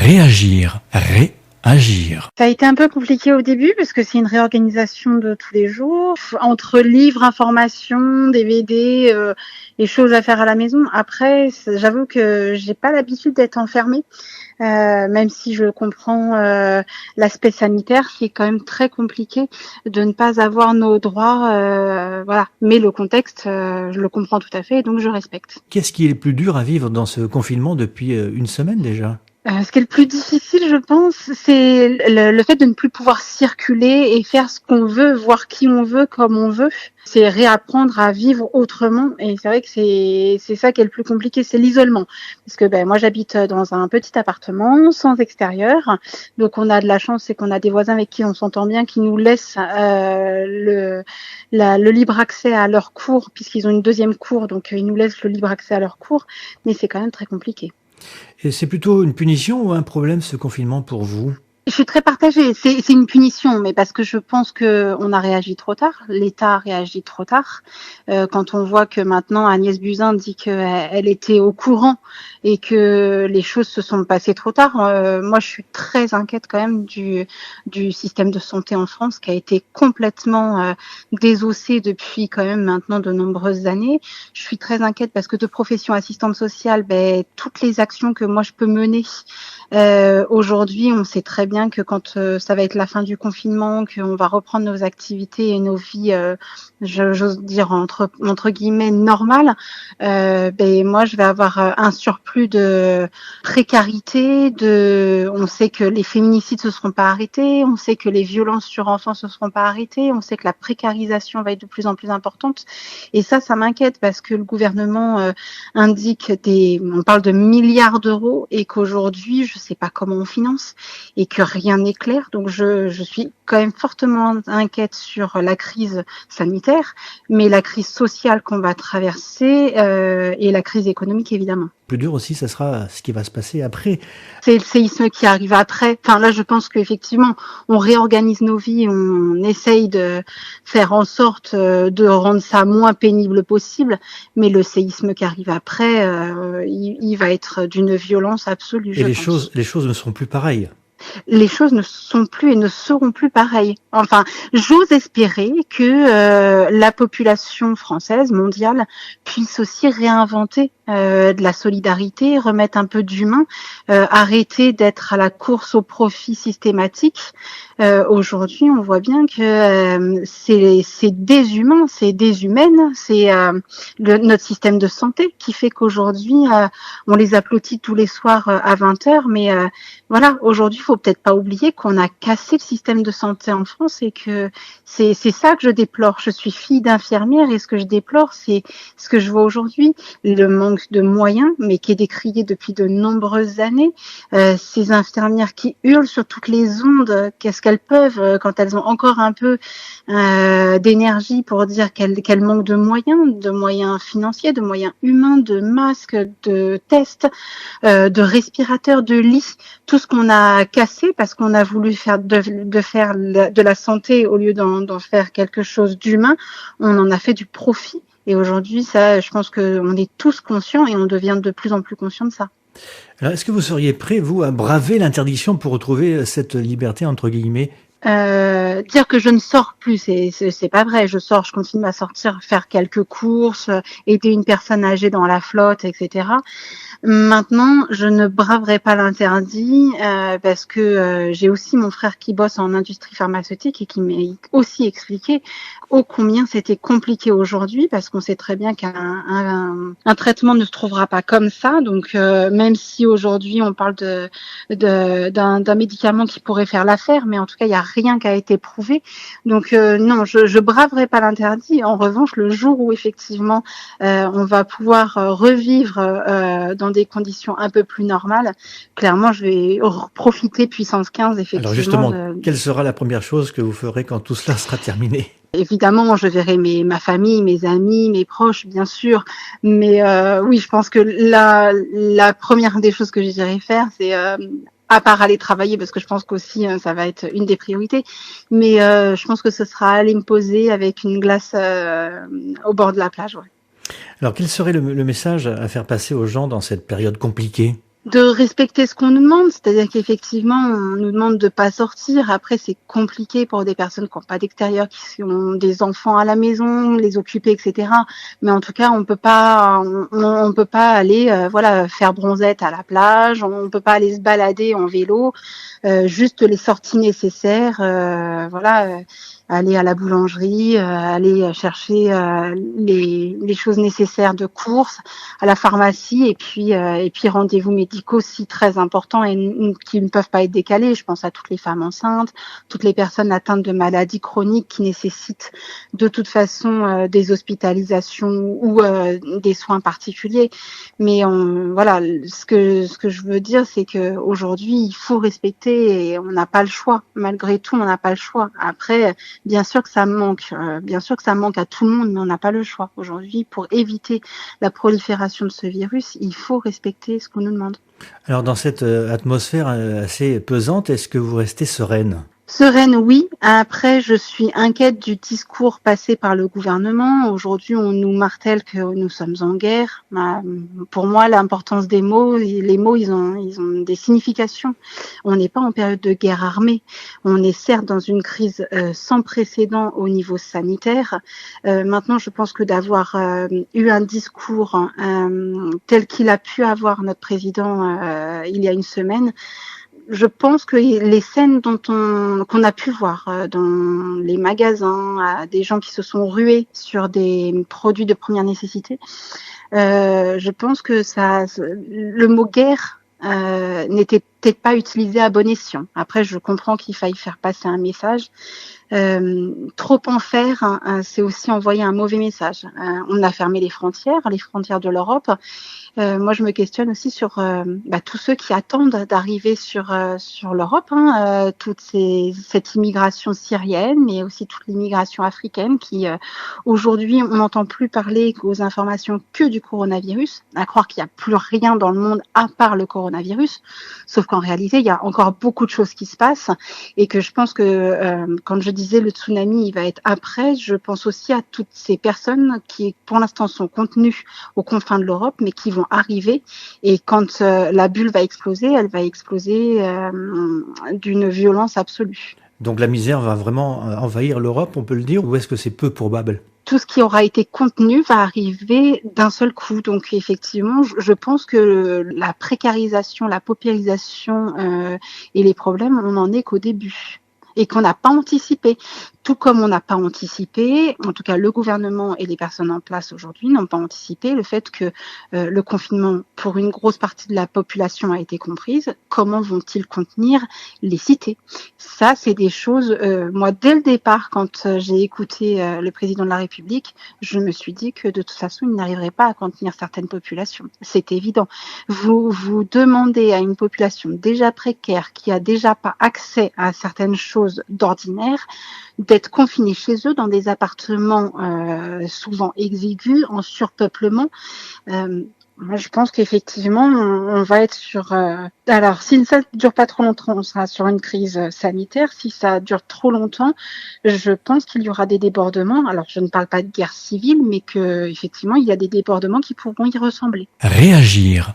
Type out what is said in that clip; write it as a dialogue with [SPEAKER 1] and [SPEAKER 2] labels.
[SPEAKER 1] Réagir, réagir.
[SPEAKER 2] Ça a été un peu compliqué au début parce que c'est une réorganisation de tous les jours. Entre livres, informations, DVD, et choses à faire à la maison. Après, j'avoue que j'ai pas l'habitude d'être enfermée. Même si je comprends l'aspect sanitaire, c'est quand même très compliqué de ne pas avoir nos droits. Voilà. Mais le contexte, je le comprends tout à fait, donc je respecte.
[SPEAKER 1] Qu'est-ce qui est le plus dur à vivre dans ce confinement depuis une semaine déjà?
[SPEAKER 2] Ce qui est le plus difficile, je pense, c'est le fait de ne plus pouvoir circuler et faire ce qu'on veut, voir qui on veut, comme on veut. C'est réapprendre à vivre autrement. Et c'est vrai que c'est ça qui est le plus compliqué, c'est l'isolement. Parce que moi, j'habite dans un petit appartement, sans extérieur. Donc, on a de la chance, c'est qu'on a des voisins avec qui on s'entend bien, qui nous laissent le libre accès à leurs cours, puisqu'ils ont une deuxième cour. Donc, ils nous laissent le libre accès à leurs cours. Mais c'est quand même très compliqué.
[SPEAKER 1] Et c'est plutôt une punition ou un problème ce confinement pour vous?
[SPEAKER 2] Je suis très partagée. C'est une punition, mais parce que je pense que on a réagi trop tard. L'État a réagi trop tard. Quand on voit que maintenant Agnès Buzyn dit qu'elle était au courant et que les choses se sont passées trop tard, moi je suis très inquiète quand même du système de santé en France qui a été complètement désossé depuis quand même maintenant de nombreuses années. Je suis très inquiète parce que de profession assistante sociale, toutes les actions que moi je peux mener aujourd'hui, on sait très bien que quand ça va être la fin du confinement, qu'on va reprendre nos activités et nos vies, j'ose dire entre guillemets normales, moi je vais avoir un surplus de précarité. On sait que les féminicides se seront pas arrêtés, on sait que les violences sur enfants se seront pas arrêtées, on sait que la précarisation va être de plus en plus importante. Et ça m'inquiète parce que le gouvernement indique on parle de milliards d'euros et qu'aujourd'hui, je sais pas comment on finance et que rien n'est clair. Donc je suis quand même fortement inquiète sur la crise sanitaire, mais la crise sociale qu'on va traverser et la crise économique évidemment.
[SPEAKER 1] Le plus dur aussi, ça sera ce qui va se passer après.
[SPEAKER 2] C'est le séisme qui arrive après. Enfin là, je pense qu'effectivement, on réorganise nos vies, on essaye de faire en sorte de rendre ça moins pénible possible, mais le séisme qui arrive après, il va être d'une violence absolue.
[SPEAKER 1] Et les choses ne seront plus pareilles.
[SPEAKER 2] Les choses ne sont plus et ne seront plus pareilles. Enfin, j'ose espérer que la population française, mondiale, puisse aussi réinventer de la solidarité, remettre un peu d'humain, arrêter d'être à la course au profit systématique. Aujourd'hui, on voit bien que c'est déshumain, c'est déshumaine, c'est notre système de santé qui fait qu'aujourd'hui, on les applaudit tous les soirs à 20h, mais voilà, aujourd'hui, il faut peut-être pas oublier qu'on a cassé le système de santé en France et que c'est ça que je déplore. Je suis fille d'infirmière et ce que je déplore, c'est ce que je vois aujourd'hui, le manque de moyens, mais qui est décrié depuis de nombreuses années. Ces infirmières qui hurlent sur toutes les ondes, qu'est-ce qu'elles peuvent quand elles ont encore un peu d'énergie pour dire qu'elles manquent de moyens financiers, de moyens humains, de masques, de tests, de respirateurs, de lits, tout ce qu'on a cassé parce qu'on a voulu faire de la santé au lieu d'en faire quelque chose d'humain, on en a fait du profit. Et aujourd'hui, ça, je pense qu'on est tous conscients et on devient de plus en plus conscients de ça.
[SPEAKER 1] Alors, est-ce que vous seriez prêt, vous, à braver l'interdiction pour retrouver cette liberté, entre guillemets?
[SPEAKER 2] Dire que je ne sors plus, c'est pas vrai. Je sors, je continue à sortir, faire quelques courses, aider une personne âgée dans la flotte, etc. Maintenant, je ne braverai pas l'interdit parce que j'ai aussi mon frère qui bosse en industrie pharmaceutique et qui m'a aussi expliqué ô combien c'était compliqué aujourd'hui parce qu'on sait très bien qu'un traitement ne se trouvera pas comme ça. Donc, même si aujourd'hui on parle d'un médicament qui pourrait faire l'affaire, mais en tout cas, il n'y a rien qui a été prouvé. Donc, non, je braverai pas l'interdit. En revanche, le jour où effectivement on va pouvoir revivre dans des conditions un peu plus normales, clairement, je vais profiter puissance 15, effectivement.
[SPEAKER 1] Alors justement, quelle sera la première chose que vous ferez quand tout cela sera terminé?
[SPEAKER 2] Évidemment, je verrai ma famille, mes amis, mes proches, bien sûr. Mais oui, je pense que la première des choses que j'irai faire, c'est à part aller travailler, parce que je pense qu'aussi ça va être une des priorités, mais je pense que ce sera aller me poser avec une glace au bord de la plage. Ouais.
[SPEAKER 1] Alors, quel serait le message à faire passer aux gens dans cette période compliquée ?
[SPEAKER 2] De respecter ce qu'on nous demande, c'est-à-dire qu'effectivement, on nous demande de pas sortir. Après, c'est compliqué pour des personnes qui n'ont pas d'extérieur, qui ont des enfants à la maison, les occuper, etc. Mais en tout cas, on peut pas aller, voilà, faire bronzette à la plage. On peut pas aller se balader en vélo. Juste les sorties nécessaires, voilà. Aller à la boulangerie, aller chercher les choses nécessaires de course, à la pharmacie et puis rendez-vous médicaux si très importants et qui ne peuvent pas être décalés. Je pense à toutes les femmes enceintes, toutes les personnes atteintes de maladies chroniques qui nécessitent de toute façon des hospitalisations ou des soins particuliers. Mais voilà, ce que je veux dire, c'est que aujourd'hui il faut respecter et on n'a pas le choix. Malgré tout, on n'a pas le choix. Après, bien sûr que ça manque à tout le monde, mais on n'a pas le choix. Aujourd'hui, pour éviter la prolifération de ce virus, il faut respecter ce qu'on nous demande.
[SPEAKER 1] Alors dans cette atmosphère assez pesante, est-ce que vous restez sereine ?
[SPEAKER 2] Sereine, oui. Après, je suis inquiète du discours passé par le gouvernement. Aujourd'hui, on nous martèle que nous sommes en guerre. Pour moi, l'importance des mots, les mots, ils ont des significations. On n'est pas en période de guerre armée. On est certes dans une crise sans précédent au niveau sanitaire. Maintenant, je pense que d'avoir eu un discours tel qu'il a pu avoir notre président il y a une semaine, je pense que les scènes qu'on a pu voir dans les magasins, des gens qui se sont rués sur des produits de première nécessité, je pense que le mot guerre n'était peut-être pas utilisé à bon escient. Après, je comprends qu'il faille faire passer un message. Trop en faire, c'est aussi envoyer un mauvais message. On a fermé les frontières de l'Europe. Moi, je me questionne aussi sur tous ceux qui attendent d'arriver sur l'Europe, toute cette immigration syrienne, mais aussi toute l'immigration africaine qui, aujourd'hui, on n'entend plus parler aux informations que du coronavirus, à croire qu'il n'y a plus rien dans le monde à part le coronavirus, sauf qu'en réalité, il y a encore beaucoup de choses qui se passent et que je pense que quand je disais le tsunami, il va être après, je pense aussi à toutes ces personnes qui, pour l'instant, sont contenues aux confins de l'Europe, mais qui vont arriver et quand la bulle va exploser, elle va exploser d'une violence absolue.
[SPEAKER 1] Donc la misère va vraiment envahir l'Europe, on peut le dire, ou est-ce que c'est peu probable ?
[SPEAKER 2] Tout ce qui aura été contenu va arriver d'un seul coup. Donc effectivement, je pense que la précarisation, la paupérisation et les problèmes, on n'en est qu'au début et qu'on n'a pas anticipé. Tout comme on n'a pas anticipé, en tout cas le gouvernement et les personnes en place aujourd'hui n'ont pas anticipé le fait que le confinement pour une grosse partie de la population a été comprise. Comment vont-ils contenir les cités ? Ça, c'est des choses, moi dès le départ, quand j'ai écouté le président de la République, je me suis dit que de toute façon, il n'arriverait pas à contenir certaines populations. C'est évident. Vous demandez à une population déjà précaire, qui a déjà pas accès à certaines choses d'ordinaire, d'être confinés chez eux dans des appartements souvent exigus, en surpeuplement. Moi, je pense qu'effectivement, on va être sur... Alors, si ça ne dure pas trop longtemps, on sera sur une crise sanitaire. Si ça dure trop longtemps, je pense qu'il y aura des débordements. Alors, je ne parle pas de guerre civile, mais qu'effectivement, il y a des débordements qui pourront y ressembler.
[SPEAKER 3] Réagir.